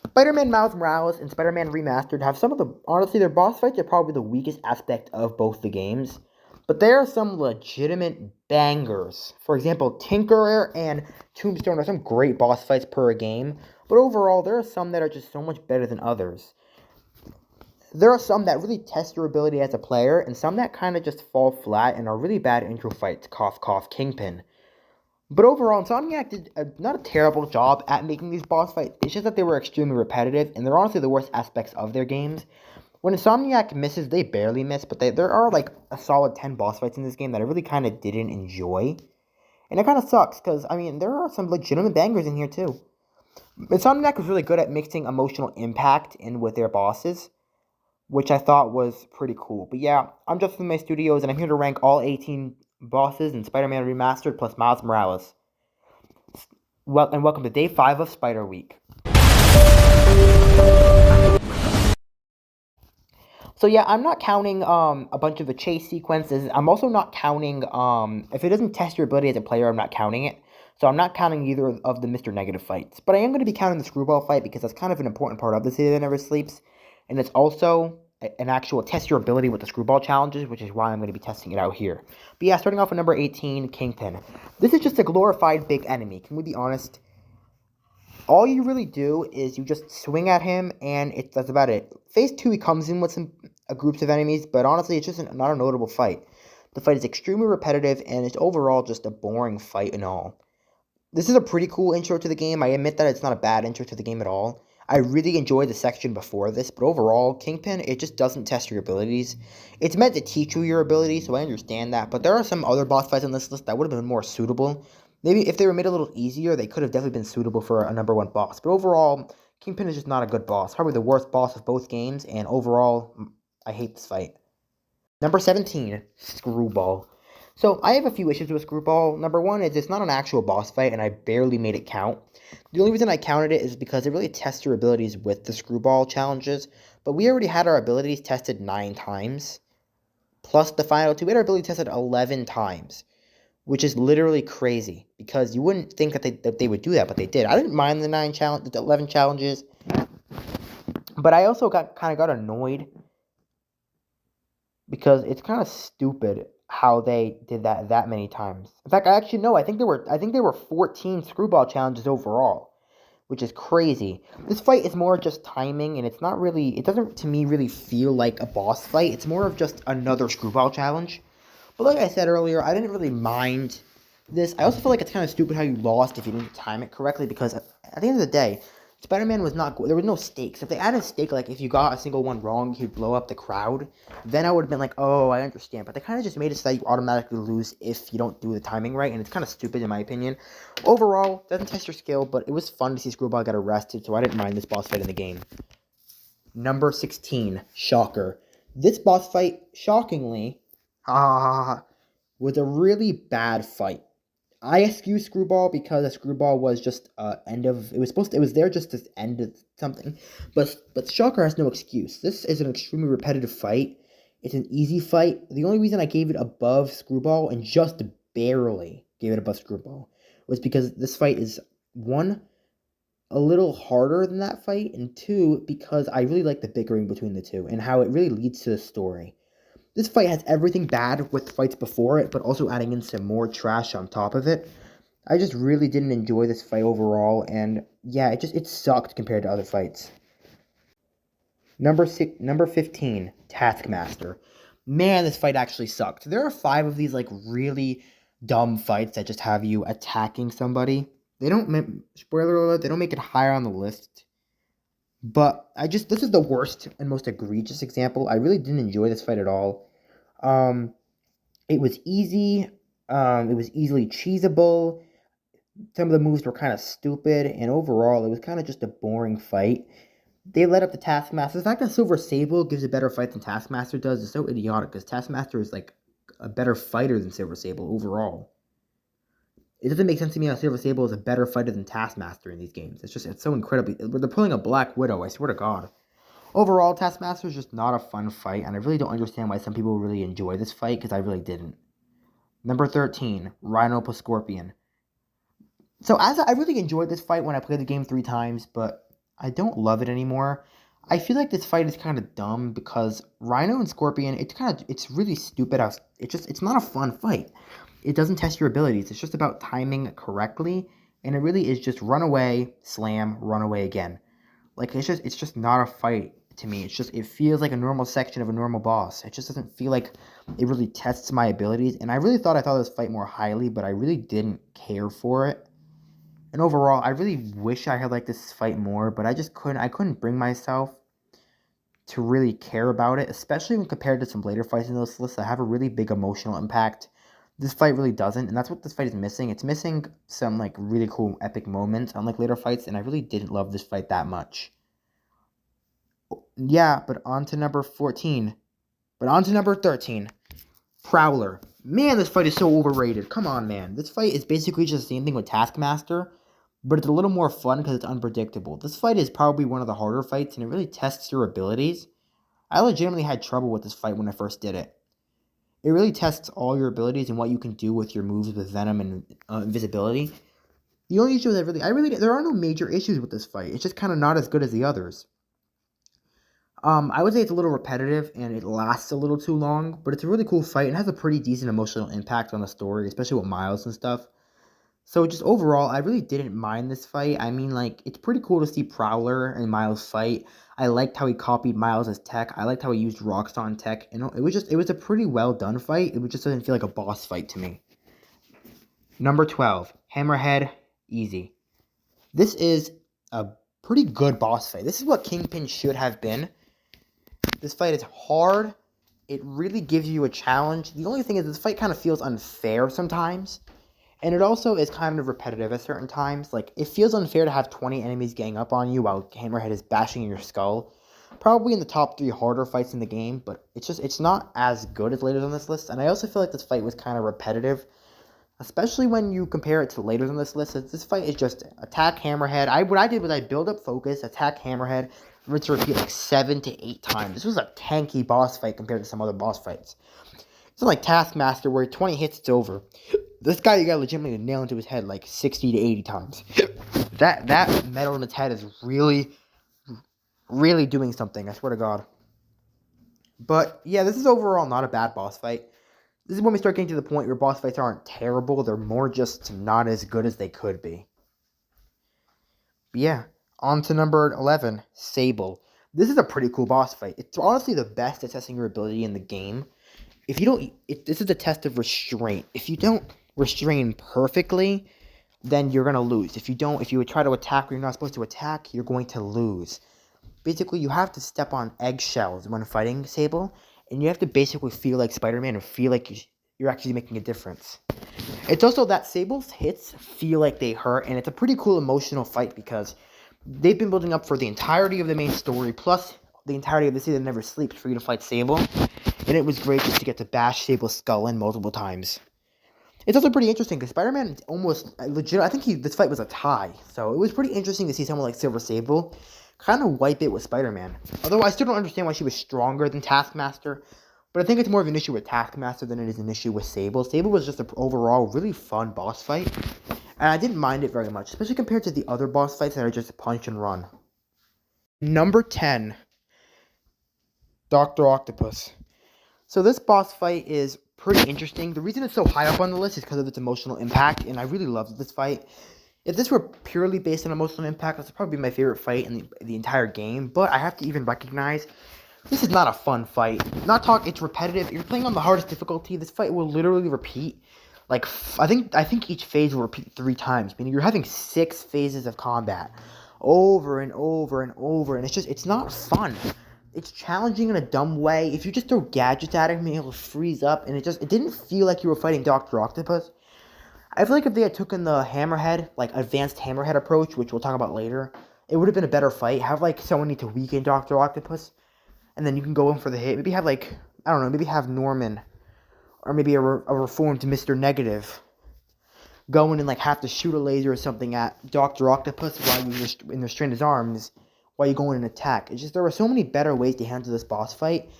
Spider-Man Miles Morales and Spider-Man Remastered have some of the, honestly, their boss fights are probably the weakest aspect of both the games. But there are some legitimate bangers. For example, Tinkerer and Tombstone are some great boss fights per game. But overall, there are some that are just so much better than others. There are some that really test your ability as a player, and some that kind of just fall flat and are really bad intro fights. Cough, cough, Kingpin. But overall, Insomniac did not a terrible job at making these boss fights. It's just that they were extremely repetitive, and they're honestly the worst aspects of their games. When Insomniac misses, they barely miss, but there are like a solid 10 boss fights in this game that I really kind of didn't enjoy. And it kind of sucks, because, I mean, there are some legitimate bangers in here, too. Insomniac was really good at mixing emotional impact in with their bosses, which I thought was pretty cool. But yeah, I'm Justin from my studios, and I'm here to rank all 18 bosses in Spider-Man Remastered plus Miles Morales. Well, and welcome to day 5 of Spider Week. So yeah, I'm not counting a bunch of the chase sequences. I'm also not counting if it doesn't test your ability as a player, I'm not counting it. So I'm not counting either of the Mr. Negative fights. But I am going to be counting the Screwball fight because that's kind of an important part of the City That Never Sleeps. And it's also an actual test your ability with the Screwball challenges, which is why I'm going to be testing it out here. But yeah, starting off with number 18, Kingpin. This is just a glorified big enemy. Can we be honest? All you really do is you just swing at him, and that's about it. Phase 2, he comes in with some groups of enemies, but honestly, it's just not a notable fight. The fight is extremely repetitive, and it's overall just a boring fight and all. This is a pretty cool intro to the game. I admit that it's not a bad intro to the game at all. I really enjoyed the section before this, but overall, Kingpin, it just doesn't test your abilities. It's meant to teach you your abilities, so I understand that, but there are some other boss fights on this list that would have been more suitable. Maybe if they were made a little easier, they could have definitely been suitable for a number 1 boss. But overall, Kingpin is just not a good boss. Probably the worst boss of both games, and overall, I hate this fight. Number 17, Screwball. So I have a few issues with Screwball. Number 1 is it's not an actual boss fight, and I barely made it count. The only reason I counted it is because it really tests your abilities with the Screwball challenges, but we already had our abilities tested 9 times. Plus the final 2, we had our ability tested 11 times, which is literally crazy, because you wouldn't think that they would do that, but they did. I didn't mind the 11 challenges, but I also kind of got annoyed because it's kind of stupid how they did that many times. In fact, I actually know. I think there were 14 Screwball challenges overall, which is crazy. This fight is more just timing, and it's not really. It doesn't to me really feel like a boss fight. It's more of just another Screwball challenge. But like I said earlier, I didn't really mind this. I also feel like it's kind of stupid how you lost if you didn't time it correctly, because at the end of the day, Spider-Man was not. There was no stakes. If they added a stake, like if you got a single one wrong, he'd blow up the crowd. Then I would have been like, oh, I understand. But they kind of just made it so that you automatically lose if you don't do the timing right, and it's kind of stupid in my opinion. Overall, doesn't test your skill, but it was fun to see Screwball get arrested, so I didn't mind this boss fight in the game. Number 16, Shocker. This boss fight, shockingly, was a really bad fight. I excuse Screwball because a Screwball was just end of it was there just to end of something, but Shocker has no excuse. This is an extremely repetitive fight. It's an easy fight. The only reason I gave it above Screwball, and just barely gave it above Screwball, was because this fight is, one, a little harder than that fight, and two, because I really like the bickering between the two and how it really leads to the story. This fight has everything bad with fights before it, but also adding in some more trash on top of it. I just really didn't enjoy this fight overall, and yeah, it sucked compared to other fights. Number 15, Taskmaster. Man, this fight actually sucked. There are 5 of these like really dumb fights that just have you attacking somebody. They don't spoiler alert, they don't make it higher on the list. But this is the worst and most egregious example. I really didn't enjoy this fight at all. Um, It was easy. It was easily cheesable. Some of the moves were kind of stupid, and overall, it was kind of just a boring fight. They led up to Taskmaster. The fact that Silver Sable gives a better fight than Taskmaster does is so idiotic, because Taskmaster is like a better fighter than Silver Sable overall. It doesn't make sense to me how Silver Sable is a better fighter than Taskmaster in these games. It's so incredibly. They're pulling a Black Widow. I swear to God. Overall, Taskmaster is just not a fun fight, and I really don't understand why some people really enjoy this fight, because I really didn't. Number 13, Rhino plus Scorpion. So I really enjoyed this fight when I played the game 3 times, but I don't love it anymore. I feel like this fight is kind of dumb because Rhino and Scorpion, it's really stupid. It's not a fun fight. It doesn't test your abilities. It's just about timing correctly, and it really is just run away, slam, run away again. Like it's just not a fight to me. It feels like a normal section of a normal boss. It just doesn't feel like it really tests my abilities. And I thought this fight more highly, but I really didn't care for it. And overall, I really wish I had liked this fight more, but I couldn't bring myself to really care about it, especially when compared to some later fights in this list that have a really big emotional impact. This fight really doesn't, and that's what this fight is missing. It's missing some like really cool epic moments unlike later fights, and I really didn't love this fight that much. Yeah, but on to number 14. But on to number 13. Prowler. Man, this fight is so overrated. Come on, man. This fight is basically just the same thing with Taskmaster, but it's a little more fun because it's unpredictable. This fight is probably one of the harder fights, and it really tests your abilities. I legitimately had trouble with this fight when I first did it. It really tests all your abilities and what you can do with your moves with Venom and Invisibility. The only issue is there are no major issues with this fight. It's just kind of not as good as the others. I would say it's a little repetitive and it lasts a little too long, but it's a really cool fight and has a pretty decent emotional impact on the story, especially with Miles and stuff. So just overall, I really didn't mind this fight. I mean, like, it's pretty cool to see Prowler and Miles fight. I liked how he copied Miles' tech. I liked how he used Roxxon tech. And it was a pretty well done fight. It just doesn't feel like a boss fight to me. Number 12, Hammerhead, easy. This is a pretty good boss fight. This is what Kingpin should have been. This fight is hard. It really gives you a challenge. The only thing is this fight kind of feels unfair sometimes. And it also is kind of repetitive at certain times. Like, it feels unfair to have 20 enemies gang up on you while Hammerhead is bashing in your skull. Probably in the top 3 harder fights in the game, but it's not as good as later on this list. And I also feel like this fight was kind of repetitive, especially when you compare it to later on this list. This fight is just attack Hammerhead. What I did was I build up focus, attack Hammerhead, rinse and repeat like 7 to 8 times. This was a tanky boss fight compared to some other boss fights. It's not like Taskmaster where 20 hits, it's over. This guy, you got legitimately nail into his head like 60 to 80 times. That metal in its head is really, really doing something, I swear to God. But, yeah, this is overall not a bad boss fight. This is when we start getting to the point where boss fights aren't terrible. They're more just not as good as they could be. But yeah, on to number 11, Sable. This is a pretty cool boss fight. It's honestly the best at testing your ability in the game. This is a test of restraint. If you don't restrain perfectly, then you're going to lose. If you try to attack where you're not supposed to attack, you're going to lose. Basically, you have to step on eggshells when fighting Sable, and you have to basically feel like Spider-Man and feel like you're actually making a difference. It's also that Sable's hits feel like they hurt, and it's a pretty cool emotional fight because they've been building up for the entirety of the main story, plus the entirety of the season Never Sleeps for you to fight Sable, and it was great just to get to bash Sable's skull in multiple times. It's also pretty interesting because Spider-Man almost legit. I think this fight was a tie, so it was pretty interesting to see someone like Silver Sable kind of wipe it with Spider-Man. Although I still don't understand why she was stronger than Taskmaster, but I think it's more of an issue with Taskmaster than it is an issue with Sable. Sable was just an overall really fun boss fight, and I didn't mind it very much, especially compared to the other boss fights that are just punch and run. Number 10, Dr. Octopus. So this boss fight is pretty interesting. The reason it's so high up on the list is because of its emotional impact, and I really loved this fight. If this were purely based on emotional impact, this would probably be my favorite fight in the entire game, but I have to even recognize this is not a fun fight. It's repetitive. You're playing on the hardest difficulty. This fight will literally repeat. Like, I think each phase will repeat 3 times, meaning you're having 6 phases of combat over and over and over, and it's not fun. It's challenging in a dumb way. If you just throw gadgets at him, he'll freeze up, and it didn't feel like you were fighting Dr. Octopus. I feel like if they had taken the Hammerhead, like advanced Hammerhead approach, which we'll talk about later, it would have been a better fight. Have like someone need to weaken Dr. Octopus, and then you can go in for the hit. Maybe have like, I don't know, maybe have Norman, or maybe a reformed Mr. Negative go in and like have to shoot a laser or something at Dr. Octopus while you restrain his arms while you go in and attack. It's just there were so many better ways to handle this boss fight,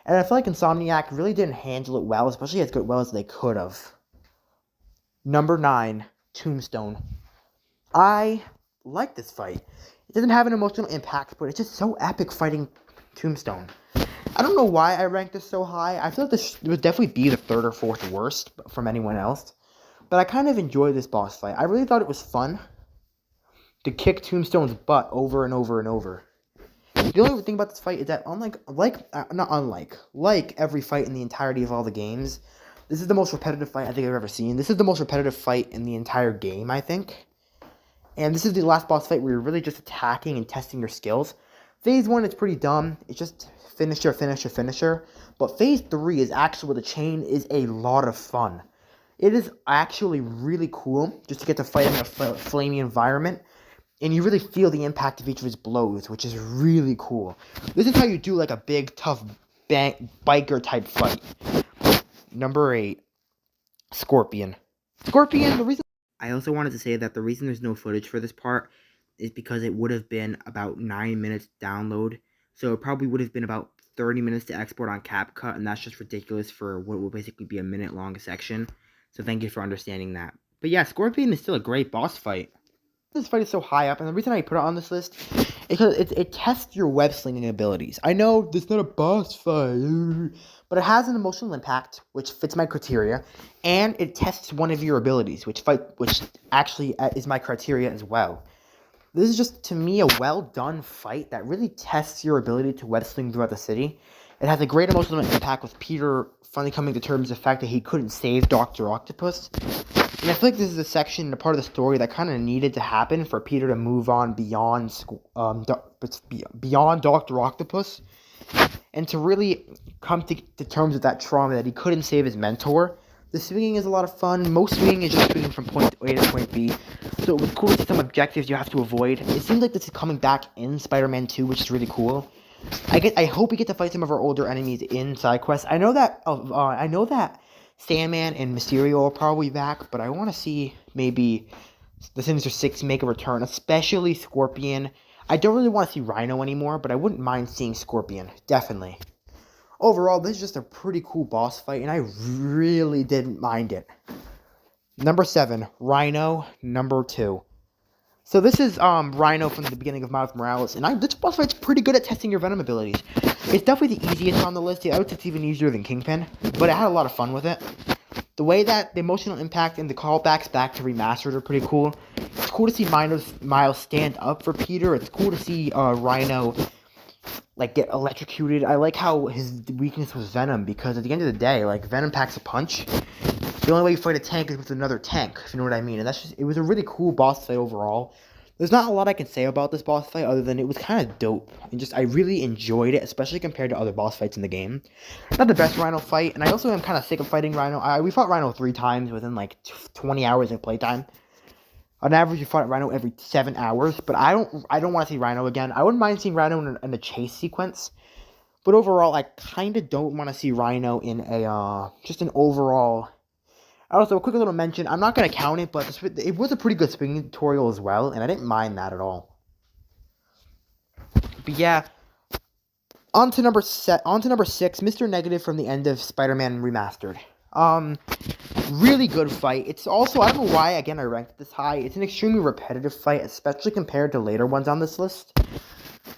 and I feel like Insomniac really didn't handle it well, especially as well as they could have. Number 9, Tombstone. I like this fight. It doesn't have an emotional impact, but it's just so epic fighting Tombstone. I don't know why I ranked this so high. I feel like this would definitely be the third or fourth worst from anyone else. But I kind of enjoyed this boss fight. I really thought it was fun to kick Tombstone's butt over and over and over. The only thing about this fight is that like every fight in the entirety of all the games, this is the most repetitive fight I think I've ever seen. This is the most repetitive fight in the entire game, I think. And this is the last boss fight where you're really just attacking and testing your skills. Phase 1 is pretty dumb. It's just finisher, finisher, finisher. But Phase 3 is actually where the chain is a lot of fun. It is actually really cool just to get to fight in a flamey environment. And you really feel the impact of each of his blows, which is really cool. This is how you do like a big, tough biker type fight. Number 8. Scorpion. Scorpion, the reason... I also wanted to say that the reason there's no footage for this part is because it would have been about 9 minutes download. So it probably would have been about 30 minutes to export on CapCut, and that's just ridiculous for what will basically be a minute-long section. So thank you for understanding that. But yeah, Scorpion is still a great boss fight. This fight is so high up, and the reason I put it on this list is because it tests your web-slinging abilities. I know this is not a boss fight, but it has an emotional impact, which fits my criteria, and it tests one of your abilities, which actually is my criteria as well. This is just, to me, a well-done fight that really tests your ability to web-sling throughout the city. It has a great emotional impact with Peter finally coming to terms with the fact that he couldn't save Dr. Octopus. And I feel like this is a section, a part of the story that kind of needed to happen for Peter to move on beyond Dr. Octopus, and to really come to terms with that trauma that he couldn't save his mentor. The swinging is a lot of fun. Most swinging is just swinging from point A to point B. So it was cool to see some objectives you have to avoid. It seems like this is coming back in Spider-Man 2, which is really cool. I hope we get to fight some of our older enemies in side quests. I know that Sandman and Mysterio are probably back, but I want to see maybe the Sinister Six make a return, especially Scorpion. I don't really want to see Rhino anymore, but I wouldn't mind seeing Scorpion, definitely. Overall, this is just a pretty cool boss fight, and I really didn't mind it. Number 7, Rhino, number 2. So this is Rhino from the beginning of Miles Morales, and this boss fight's pretty good at testing your Venom abilities. It's definitely the easiest on the list. I would say it's even easier than Kingpin, but I had a lot of fun with it. The way that the emotional impact and the callbacks back to Remastered are pretty cool. It's cool to see Miles stand up for Peter. It's cool to see Rhino like get electrocuted. I like how his weakness was Venom, because at the end of the day, like, Venom packs a punch. The only way you fight a tank is with another tank, if you know what I mean. And it was a really cool boss fight overall. There's not a lot I can say about this boss fight other than it was kind of dope. And I really enjoyed it, especially compared to other boss fights in the game. Not the best Rhino fight, and I also am kind of sick of fighting Rhino. We fought Rhino 3 times within like 20 hours of playtime. On average, you fought Rhino every 7 hours, but I don't want to see Rhino again. I wouldn't mind seeing Rhino in a chase sequence. But overall, I kind of don't want to see Rhino in just an overall... Also, a quick little mention, I'm not going to count it, but it was a pretty good swinging tutorial as well, and I didn't mind that at all. But yeah, on to number 6, Mr. Negative from the end of Spider-Man Remastered. Really good fight. It's also, I don't know why, again, I ranked it this high. It's an extremely repetitive fight, especially compared to later ones on this list.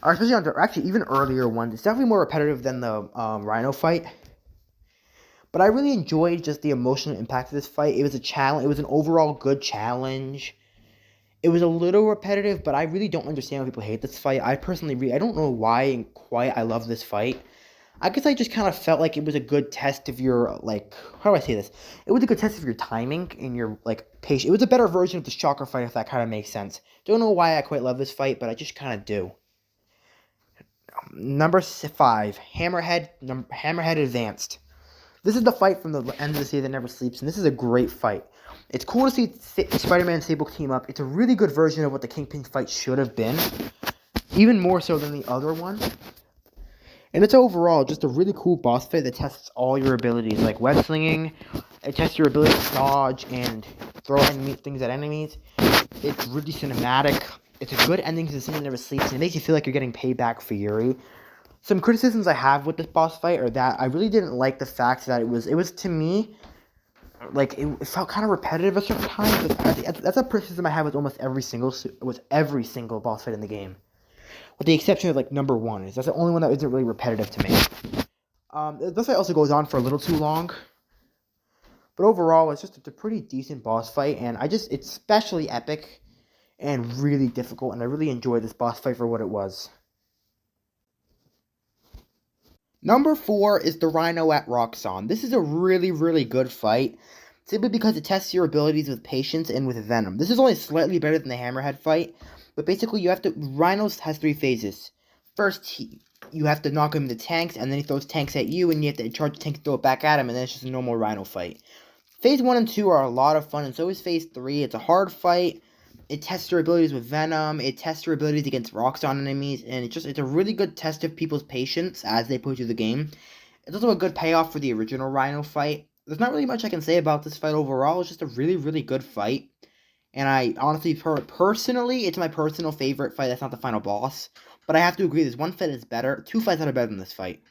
Or especially actually, even earlier ones. It's definitely more repetitive than the Rhino fight. But I really enjoyed just the emotional impact of this fight. It was a challenge. It was an overall good challenge. It was a little repetitive, but I really don't understand why people hate this fight. I personally I don't know why quite I love this fight. I guess I just kind of felt like it was a good test of your, like, how do I say this? It was a good test of your timing and your, like, patience. It was a better version of the Shocker fight, if that kind of makes sense. Don't know why I quite love this fight, but I just kind of do. Number 5, Hammerhead Advanced. This is the fight from the end of the City That Never Sleeps, and this is a great fight. It's cool to see Spider-Man and Sable team up. It's a really good version of what the Kingpin fight should have been, even more so than the other one. And it's overall just a really cool boss fight that tests all your abilities, like web slinging. It tests your ability to dodge and throw things at enemies. It's really cinematic. It's a good ending to The City That Never Sleeps, and it makes you feel like you're getting payback for Yuri. Some criticisms I have with this boss fight are that I really didn't like the fact that it was to me, like it felt kind of repetitive at certain times. That's a criticism I have with almost every single boss fight in the game, with the exception of like number one. That's the only one that isn't really repetitive to me. This fight also goes on for a little too long, but overall, it's just a pretty decent boss fight, and it's especially epic and really difficult, and I really enjoyed this boss fight for what it was. Number 4 is the Rhino at Roxxon. This is a really, really good fight, simply because it tests your abilities with Patience and with Venom. This is only slightly better than the Hammerhead fight, but basically Rhinos has 3 phases. First, you have to knock him into tanks, and then he throws tanks at you, and you have to charge the tank and throw it back at him, and then it's just a normal Rhino fight. Phase 1 and 2 are a lot of fun, and so is Phase 3. It's a hard fight. It tests your abilities with Venom. It tests your abilities against Roxxon enemies, and it's a really good test of people's patience as they play through the game. It's also a good payoff for the original Rhino fight. There's not really much I can say about this fight overall. It's just a really, really good fight. And I honestly, personally, it's my personal favorite fight. That's not the final boss. But I have to agree, there's one fight that's better. 2 fights that are better than this fight.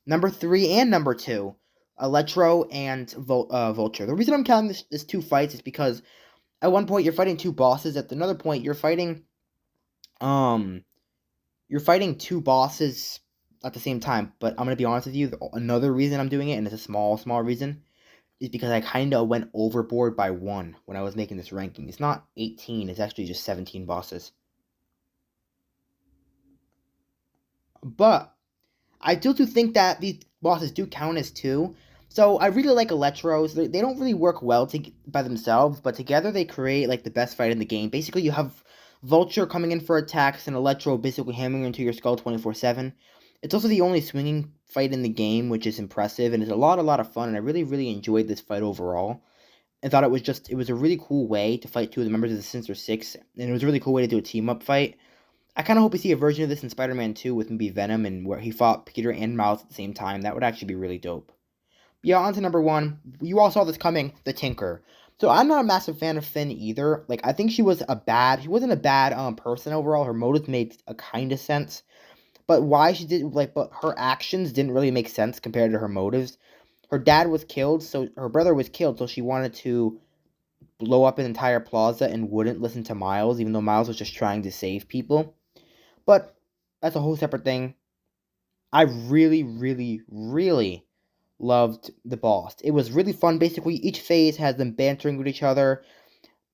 Number 3 and number 2. Electro and Vulture. The reason I'm counting this 2 fights is because at one point you're fighting 2 bosses. At another point you're fighting 2 bosses at the same time. But I'm gonna be honest with you, another reason I'm doing it, and it's a small reason, is because I kind of went overboard by 1 when I was making this ranking. It's not 18, it's actually just 17 bosses. But I still do think that these bosses do count as 2. So I really like Electros. They don't really work well by themselves, but together they create like the best fight in the game. Basically, you have Vulture coming in for attacks and Electro basically hammering into your skull 24/7. It's also the only swinging fight in the game, which is impressive, and it's a lot of fun, and I really, really enjoyed this fight overall. I thought it was a really cool way to fight 2 of the members of the Sinister Six, and it was a really cool way to do a team-up fight. I kind of hope we see a version of this in Spider-Man 2 with maybe Venom, and where he fought Peter and Miles at the same time. That would actually be really dope. Yeah, on to number 1. You all saw this coming, the Tinker. So I'm not a massive fan of Finn either. Like, I think she wasn't a bad person overall. Her motives made a kind of sense. But but her actions didn't really make sense compared to her motives. Her brother was killed, so she wanted to blow up an entire plaza and wouldn't listen to Miles, even though Miles was just trying to save people. But that's a whole separate thing. I really, really, really loved the boss. It was really fun. Basically, each phase has them bantering with each other,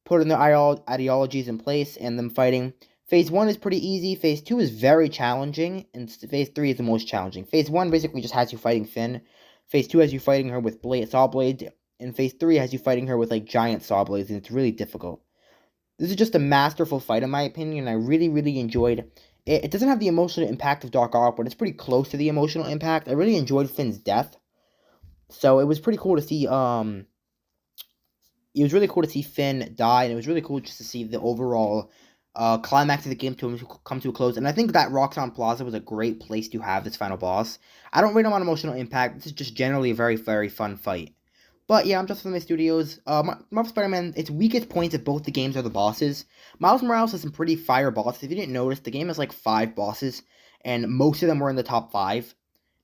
putting their ideologies in place, and them fighting. Phase 1 is pretty easy. Phase 2 is very challenging, and Phase 3 is the most challenging. Phase 1 basically just has you fighting Finn. Phase 2 has you fighting her with saw blades, and Phase 3 has you fighting her with like giant saw blades, and it's really difficult. This is just a masterful fight in my opinion, and I really, really enjoyed it. It doesn't have the emotional impact of Dark Ark, but it's pretty close to the emotional impact. I really enjoyed Finn's death. So it was pretty cool to see, it was really cool to see Finn die, and it was really cool just to see the overall climax of the game come to a close. And I think that Roxxon Plaza was a great place to have this final boss. I don't rate him on emotional impact. This is just generally a very, very fun fight. But yeah, I'm just from my studios. Marvel Spider-Man, its weakest points of both the games are the bosses. Miles Morales has some pretty fire bosses. If you didn't notice, the game has like 5 bosses, and most of them were in the top 5.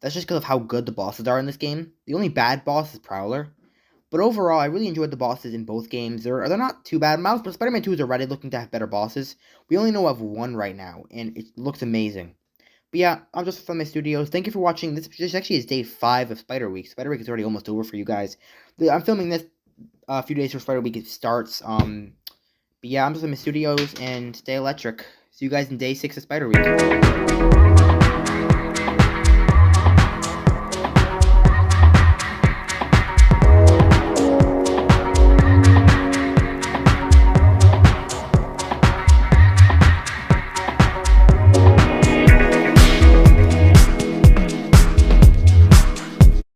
That's just because of how good the bosses are in this game. The only bad boss is Prowler. But overall, I really enjoyed the bosses in both games. They're not too bad. Spider-Man 2 is already looking to have better bosses. We only know of 1 right now, and it looks amazing. But yeah, I'm just from my studios. Thank you for watching. This actually is day 5 of Spider Week. Spider Week is already almost over for you guys. I'm filming this a few days before Spider Week starts. But yeah, I'm just in my studios, and stay electric. See you guys in day 6 of Spider Week.